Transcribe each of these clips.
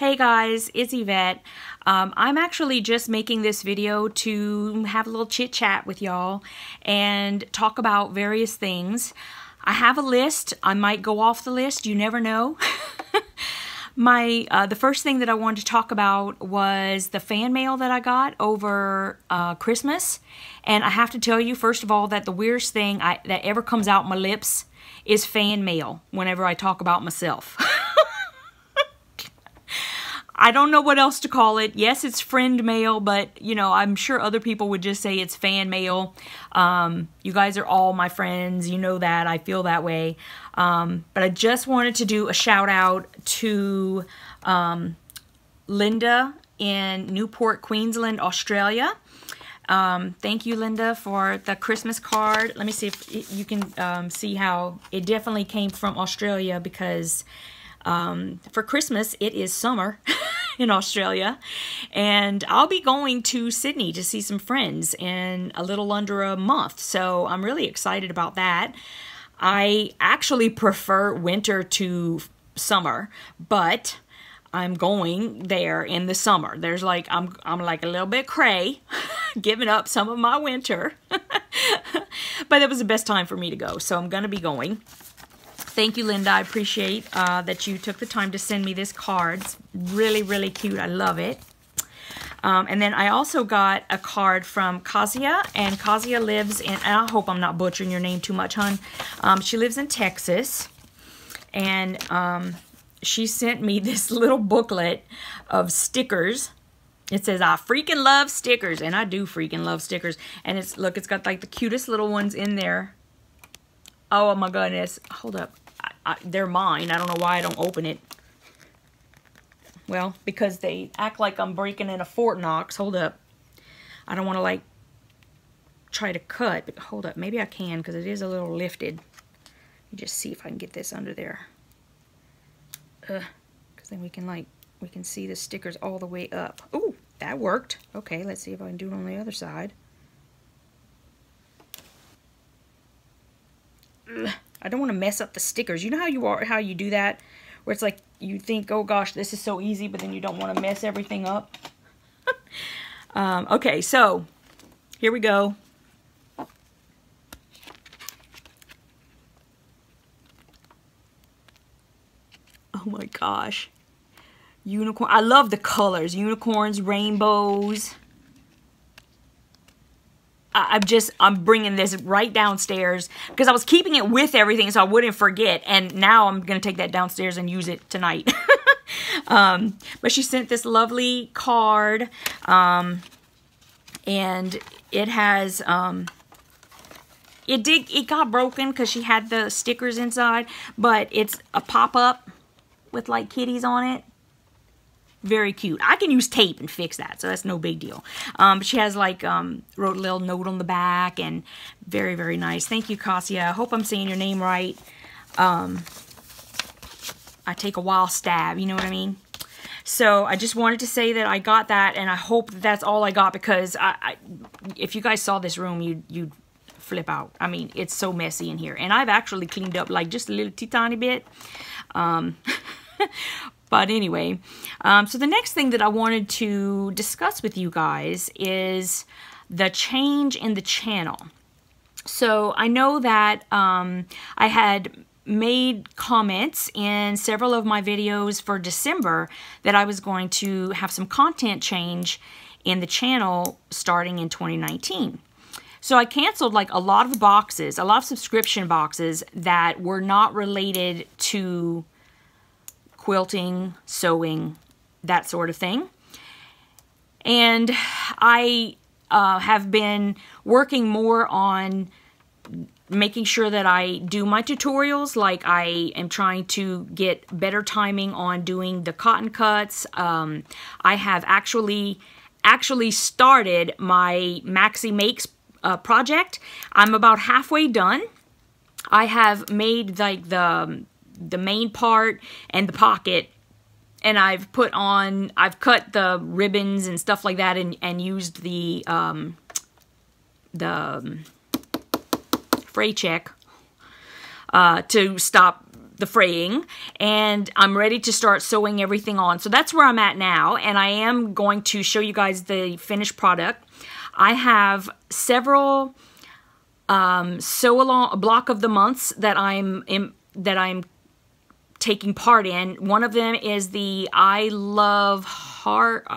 Hey guys, it's Yvette. I'm actually just making this video to have a little chit chat with y'all and talk about various things. I have a list. I might go off the list. You never know. The first thing that I wanted to talk about was the fan mail that I got over Christmas. And I have to tell you, first of all, that the weirdest thing that ever comes out my lips is fan mail whenever I talk about myself. I don't know what else to call it. Yes, it's friend mail, but, you know, I'm sure other people would just say it's fan mail. You guys are all my friends. You know that. I feel that way. But I just wanted to do a shout out to Linda in Newport, Queensland, Australia. Thank you, Linda, for the Christmas card. Let me see if you can see how it definitely came from Australia because for Christmas it is summer in Australia, and I'll be going to Sydney to see some friends in a little under a month, so I'm really excited about that. I actually prefer winter to summer, but I'm going there in the summer. There's like I'm like a little bit cray giving up some of my winter. But it was the best time for me to go, so I'm gonna be going. Thank you, Linda. I appreciate that you took the time to send me this card. It's really, really cute. I love it. And then I also got a card from Kazia, and Kazia lives in, and I hope I'm not butchering your name too much, hon. She lives in Texas, and she sent me this little booklet of stickers. It says, I freaking love stickers, and I do freaking love stickers. And it's, look, it's got like the cutest little ones in there. Oh my goodness. Hold up. They're mine. I don't know why I don't open it. Well, because they act like I'm breaking in a Fort Knox. Hold up. I don't want to like try to cut. But hold up. Maybe I can because it is a little lifted. Let me just see if I can get this under there. Because then we can see the stickers all the way up. Ooh, that worked. Okay, let's see if I can do it on the other side. I don't want to mess up the stickers. You know how you do that? Where it's like you think, oh gosh, this is so easy, but then you don't want to mess everything up. Okay, so here we go. Oh my gosh. Unicorn. I love the colors. Unicorns, rainbows. I'm bringing this right downstairs because I was keeping it with everything so I wouldn't forget, and now I'm going to take that downstairs and use it tonight. But she sent this lovely card, and it has, it got broken because she had the stickers inside, but it's a pop-up with like kitties on it. Very cute. I can use tape and fix that, so that's no big deal. But she has like, wrote a little note on the back, and very, very nice. Thank you, Kasia. I hope I'm saying your name right. I take a wild stab, you know what I mean? So I just wanted to say that I got that, and I hope that that's all I got, because if you guys saw this room, you'd flip out. I mean, it's so messy in here. And I've actually cleaned up like just a little tiny bit. But anyway, so the next thing that I wanted to discuss with you guys is the change in the channel. So I know that I had made comments in several of my videos for December that I was going to have some content change in the channel starting in 2019. So I canceled like a lot of boxes, a lot of subscription boxes that were not related to quilting, sewing, that sort of thing. And I have been working more on making sure that I do my tutorials. Like I am trying to get better timing on doing the cotton cuts. I have actually started my Maxi Makes project. I'm about halfway done. I have made like the main part and the pocket, and I've cut the ribbons and stuff like that, and used the fray check to stop the fraying, and I'm ready to start sewing everything on. So that's where I'm at now, and I am going to show you guys the finished product. I have several sew along block of the months that I'm taking part in. One of them is the I Love Hearts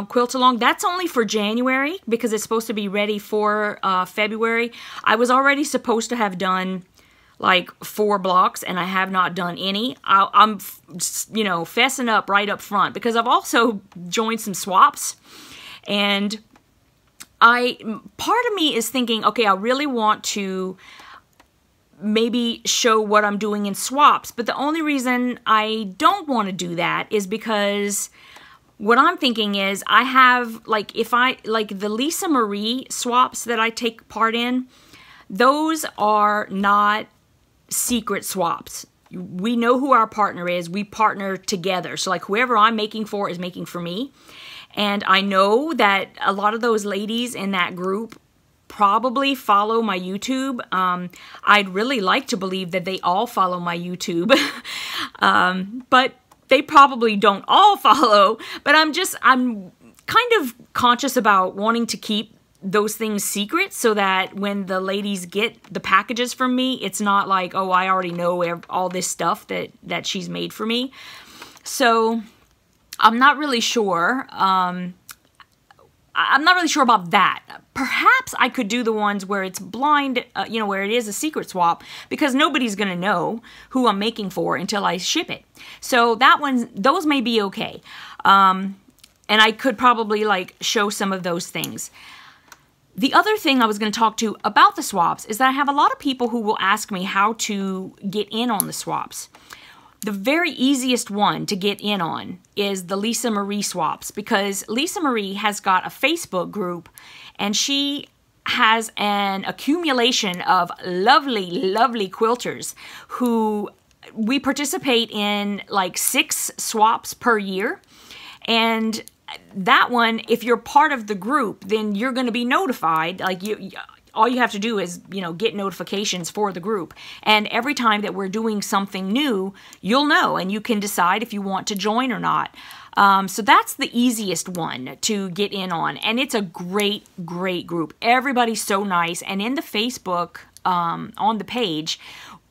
quilt along. That's only for January because it's supposed to be ready for February. I was already supposed to have done like 4 blocks, and I have not done any. I'm, you know, fessing up right up front because I've also joined some swaps, and part of me is thinking, okay, I really want to maybe show what I'm doing in swaps, but the only reason I don't want to do that is because what I'm thinking is I have, like, if I, like the Lisa Marie swaps that I take part in, those are not secret swaps. We know who our partner is. We partner together. So like whoever I'm making for is making for me. And I know that a lot of those ladies in that group probably follow my YouTube. I'd really like to believe that they all follow my YouTube. But they probably don't all follow. But I'm kind of conscious about wanting to keep those things secret so that when the ladies get the packages from me, it's not like, oh, I already know all this stuff that she's made for me. So I'm not really sure. I'm not really sure about that. Perhaps I could do the ones where it's blind, you know, where it is a secret swap, because nobody's going to know who I'm making for until I ship it. So those may be okay. And I could probably like show some of those things. The other thing I was going to talk to about the swaps is that I have a lot of people who will ask me how to get in on the swaps. The very easiest one to get in on is the Lisa Marie swaps, because Lisa Marie has got a Facebook group, and she has an accumulation of lovely, lovely quilters who we participate in like 6 swaps per year. And that one, if you're part of the group, then you're going to be notified. Like all you have to do is, you know, get notifications for the group. And every time that we're doing something new, you'll know, and you can decide if you want to join or not. So that's the easiest one to get in on. And it's a great, great group. Everybody's so nice. And in the Facebook, on the page,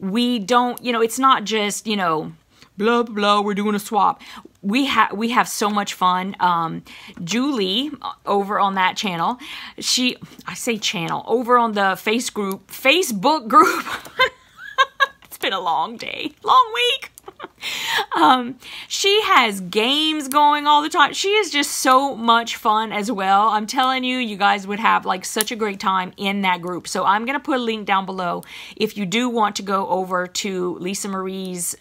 we don't, you know, it's not just, you know, blah, blah, blah, we're doing a swap. We have so much fun. Julie over on that channel, I say channel, over on the Facebook group. It's been a long day, long week. She has games going all the time. She is just so much fun as well. I'm telling you, you guys would have like such a great time in that group. So I'm going to put a link down below if you do want to go over to Lisa Marie's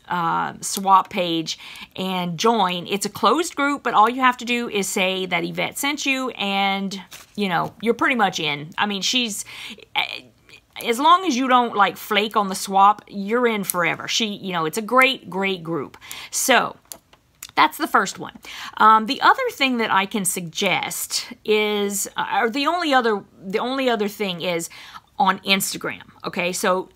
swap page and join. It's a closed group, but all you have to do is say that Yvette sent you, and you know, you're pretty much in. I mean, as long as you don't like flake on the swap, you're in forever. You know, it's a great, great group. So that's the first one. The other thing that I can suggest is, or the only other thing is on Instagram. Okay, so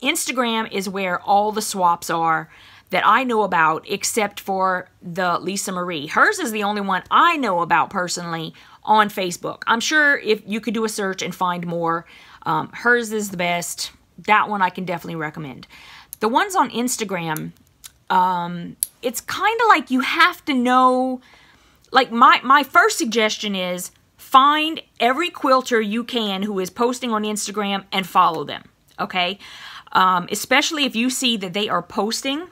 Instagram is where all the swaps are that I know about, except for the Lisa Marie. Hers is the only one I know about personally on Facebook. I'm sure if you could do a search and find more. Hers is the best. That one I can definitely recommend. The ones on Instagram, it's kind of like you have to know, like my first suggestion is find every quilter you can who is posting on Instagram and follow them, okay? Especially if you see that they are posting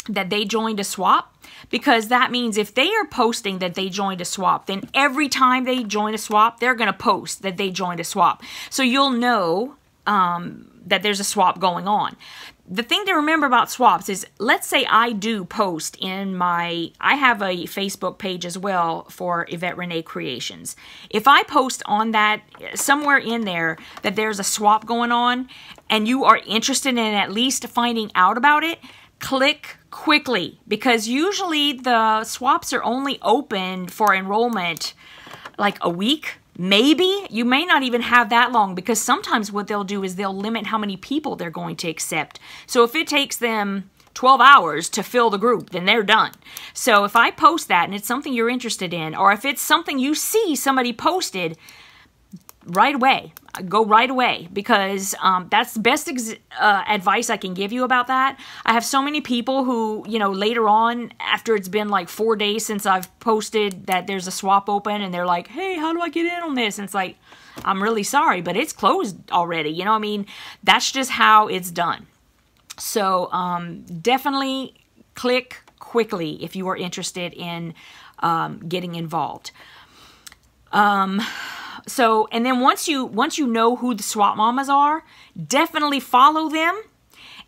that they joined a swap, because that means if they are posting that they joined a swap, then every time they join a swap, they're going to post that they joined a swap. So you'll know that there's a swap going on. The thing to remember about swaps is, let's say I do post in I have a Facebook page as well for TheYvetteRene Creations. If I post on that, somewhere in there, that there's a swap going on, and you are interested in at least finding out about it, click quickly, because usually the swaps are only open for enrollment like a week. Maybe you may not even have that long, because sometimes what they'll do is they'll limit how many people they're going to accept. So if it takes them 12 hours to fill the group, then they're done. So if I post that and it's something you're interested in, or if it's something you see somebody posted, right away, go right away, because that's the best advice I can give you about that. I have so many people who, you know, later on, after it's been like 4 days since I've posted that there's a swap open, and they're like, hey, how do I get in on this? And it's like, I'm really sorry, but it's closed already. You know, I mean, that's just how it's done. So definitely click quickly if you are interested in getting involved. So, and then once you know who the swap mamas are, definitely follow them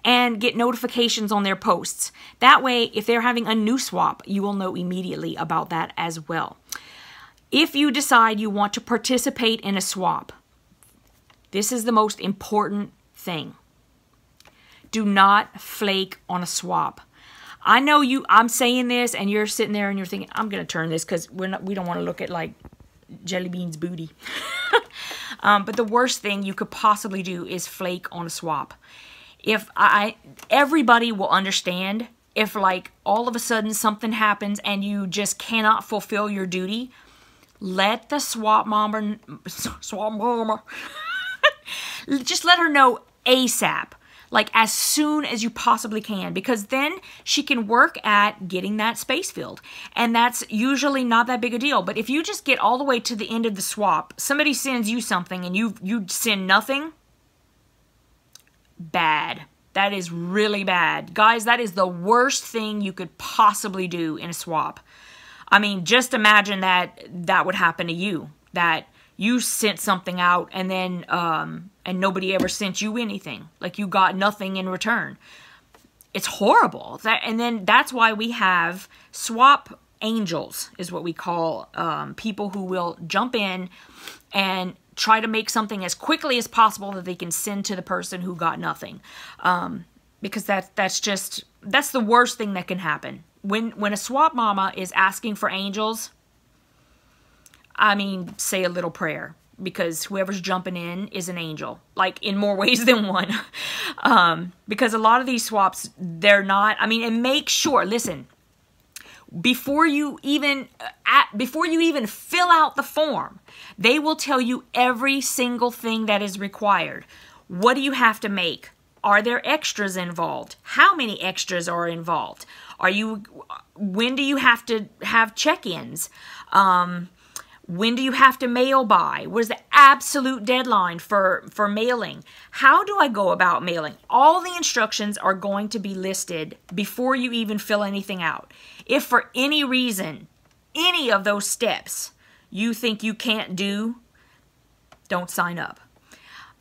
and get notifications on their posts. That way, if they're having a new swap, you will know immediately about that as well. If you decide you want to participate in a swap, this is the most important thing. Do not flake on a swap. I know I'm saying this and you're sitting there and you're thinking, I'm going to turn this because we don't want to look at like Jelly Bean's booty. But the worst thing you could possibly do is flake on a swap. Everybody will understand if like all of a sudden something happens and you just cannot fulfill your duty. Let the swap mama just let her know ASAP. Like as soon as you possibly can, because then she can work at getting that space filled. And that's usually not that big a deal. But if you just get all the way to the end of the swap, somebody sends you something and you send nothing, bad. That is really bad. Guys, that is the worst thing you could possibly do in a swap. I mean, just imagine that would happen to you, that you sent something out and then and nobody ever sent you anything. Like you got nothing in return. It's horrible. And then that's why we have swap angels, is what we call people who will jump in and try to make something as quickly as possible that they can send to the person who got nothing. Because that's the worst thing that can happen. When a swap mama is asking for angels, I mean, say a little prayer, because whoever's jumping in is an angel, like in more ways than one. Because a lot of these swaps, they're not, I mean, and make sure, listen, before you even fill out the form, they will tell you every single thing that is required. What do you have to make? Are there extras involved? How many extras are involved? When do you have to have check-ins? When do you have to mail by? What is the absolute deadline for mailing? How do I go about mailing? All the instructions are going to be listed before you even fill anything out. If for any reason, any of those steps you think you can't do, don't sign up.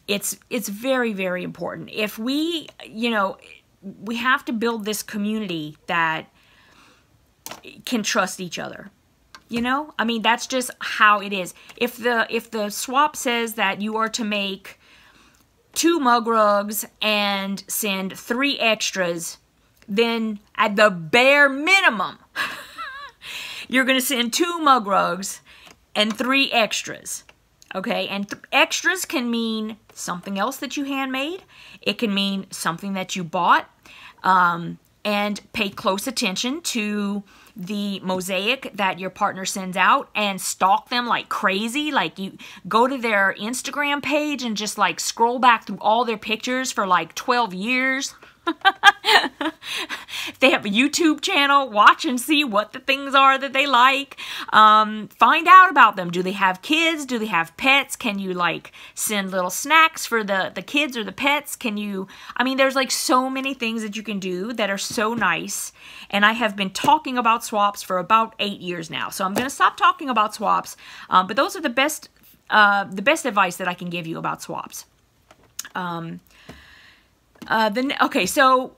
It's very, very important. If we have to build this community that can trust each other. You know, I mean, that's just how it is. If the swap says that you are to make 2 mug rugs and send 3 extras, then at the bare minimum, you're going to send 2 mug rugs and 3 extras. Okay, and extras can mean something else that you handmade. It can mean something that you bought. And pay close attention to the mosaic that your partner sends out and stalk them like crazy. Like you go to their Instagram page and just like scroll back through all their pictures for like 12 years. If they have a YouTube channel, watch and see what the things are that they like. Find out about them. Do they have kids? Do they have pets? Can you like send little snacks for the kids or the pets? Can you, I mean, there's like so many things that you can do that are so nice. And I have been talking about swaps for about 8 years now. So I'm going to stop talking about swaps. But those are the best advice that I can give you about swaps. Okay, so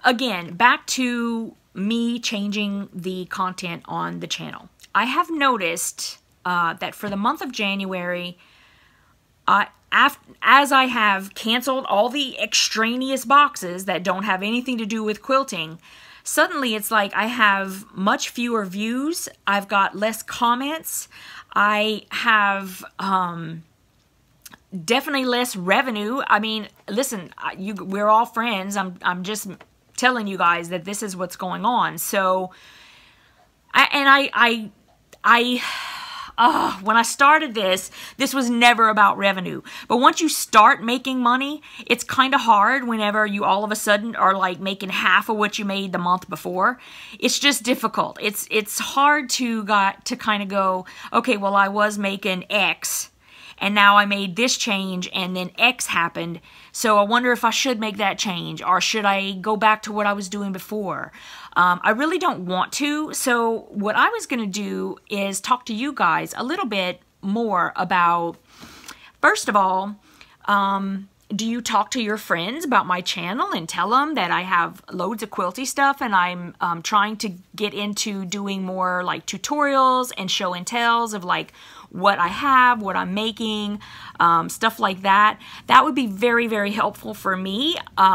again, back to me changing the content on the channel. I have noticed that for the month of January, as I have canceled all the extraneous boxes that don't have anything to do with quilting, suddenly it's like I have much fewer views. I've got less comments. I have definitely less revenue. I mean, listen, we're all friends. I'm just telling you guys that this is what's going on. So, when I started this was never about revenue. But once you start making money, it's kind of hard whenever you all of a sudden are like making half of what you made the month before. It's just difficult. It's hard to kind of go, okay, well, I was making X, and now I made this change, and then X happened. So I wonder if I should make that change, or should I go back to what I was doing before? I really don't want to. So what I was going to do is talk to you guys a little bit more about, first of all, do you talk to your friends about my channel and tell them that I have loads of quilty stuff, and I'm trying to get into doing more like tutorials and show and tells of like what I have, what I'm making, stuff like that. That would be very, very helpful for me.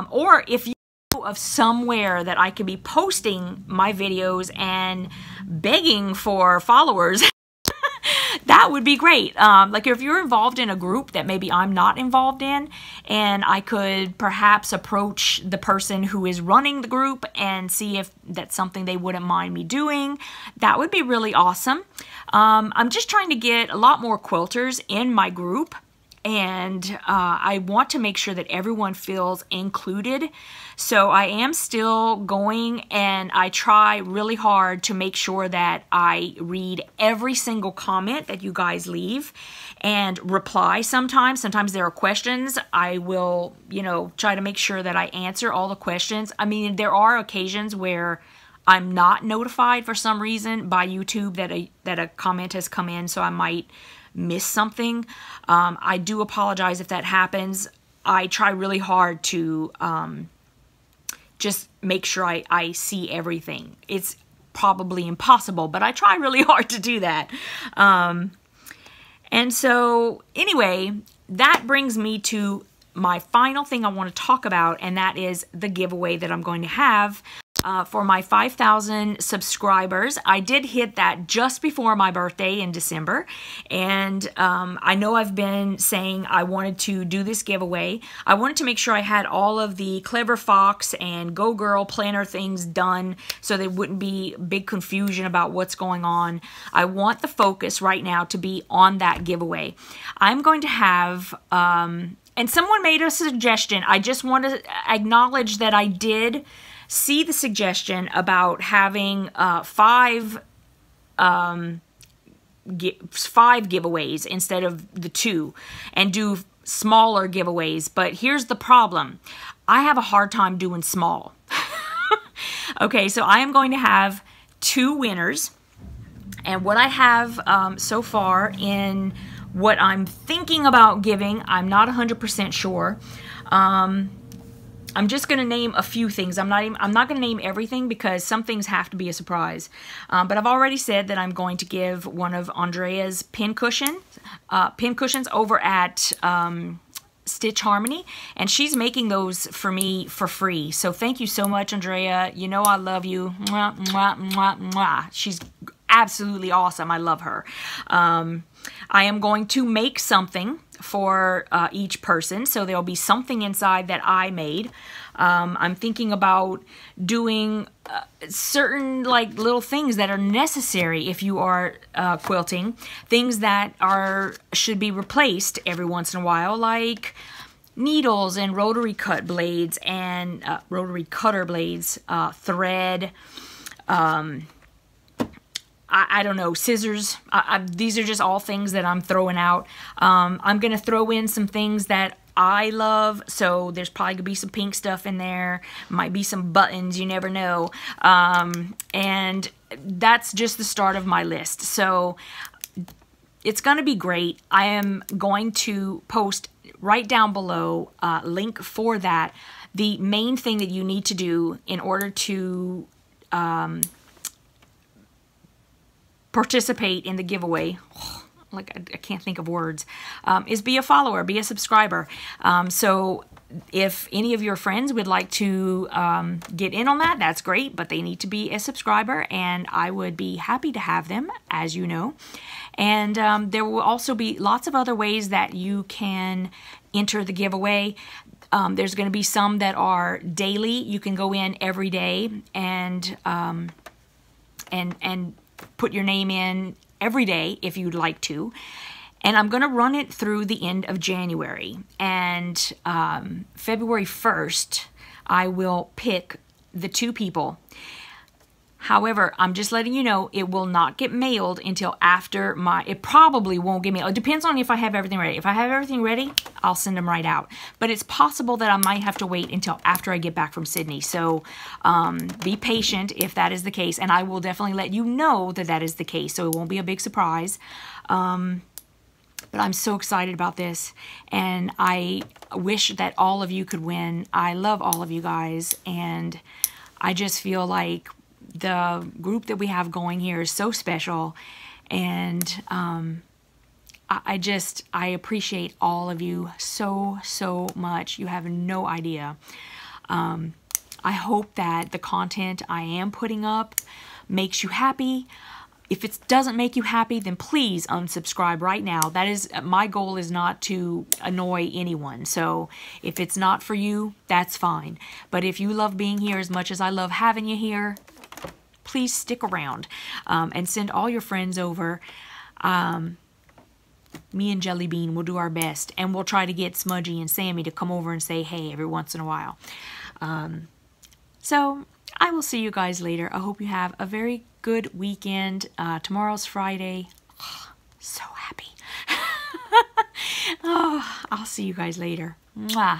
Or if you know of somewhere that I could be posting my videos and begging for followers, that would be great. Like if you're involved in a group that maybe I'm not involved in, and I could perhaps approach the person who is running the group and see if that's something they wouldn't mind me doing, that would be really awesome. I'm just trying to get a lot more quilters in my group, and I want to make sure that everyone feels included. So I am still going, and I try really hard to make sure that I read every single comment that you guys leave and reply sometimes. Sometimes there are questions. I will, you know, try to make sure that I answer all the questions. I mean, there are occasions where I'm not notified for some reason by YouTube that a comment has come in, so I might miss something. I do apologize if that happens. I try really hard to just make sure I see everything. It's probably impossible, but I try really hard to do that. And so anyway, that brings me to my final thing I want to talk about, and that is the giveaway that I'm going to have for my 5,000 subscribers. I did hit that just before my birthday in December, and I know I've been saying I wanted to do this giveaway. I wanted to make sure I had all of the Clever Fox and Go Girl planner things done so there wouldn't be big confusion about what's going on. I want the focus right now to be on that giveaway. I'm going to have, and someone made a suggestion. I just want to acknowledge that I did see the suggestion about having five giveaways instead of the 2, and do smaller giveaways. But here's the problem. I have a hard time doing small. Okay, so I am going to have 2 winners. And what I have so far in what I'm thinking about giving, I'm not 100% sure. I'm just going to name a few things. I'm not going to name everything because some things have to be a surprise. But I've already said that I'm going to give one of Andrea's pincushions over at Stitcharmony, and she's making those for me for free. So thank you so much, Andrea. You know I love you. Mwah, mwah, mwah, mwah. She's absolutely awesome. I love her. I am going to make something for each person, so there'll be something inside that I made. I'm thinking about doing certain like little things that are necessary if you are quilting, things that should be replaced every once in a while, like needles and rotary cut blades and rotary cutter blades, thread, I don't know, scissors. These are just all things that I'm throwing out. I'm going to throw in some things that I love, so there's probably going to be some pink stuff in there. Might be some buttons, you never know. And that's just the start of my list. So it's going to be great. I am going to post right down below a link for that. The main thing that you need to do in order to participate in the giveaway, like I can't think of words, is be a follower, be a subscriber. So if any of your friends would like to get in on that, that's great, but they need to be a subscriber, and I would be happy to have them, as you know. And there will also be lots of other ways that you can enter the giveaway. There's going to be some that are daily. You can go in every day and put your name in every day if you'd like to. And I'm going to run it through the end of January. And February 1st, I will pick the 2 people. However, I'm just letting you know, it will not get mailed until after it probably won't get mailed. It depends on if I have everything ready. If I have everything ready, I'll send them right out. But it's possible that I might have to wait until after I get back from Sydney. So be patient if that is the case. And I will definitely let you know that that is the case. So it won't be a big surprise. But I'm so excited about this, and I wish that all of you could win. I love all of you guys, and I just feel like the group that we have going here is so special, and I appreciate all of you so much. You have no idea. I hope that the content I am putting up makes you happy. If it doesn't make you happy, then please unsubscribe right now. That is, my goal is not to annoy anyone. So if it's not for you, that's fine. But if you love being here as much as I love having you here, please stick around and send all your friends over. Me and Jelly Bean will do our best, and we'll try to get Smudgy and Sammy to come over and say hey every once in a while. So I will see you guys later. I hope you have a very good weekend. Tomorrow's Friday. Oh, so happy. Oh, I'll see you guys later. Mwah.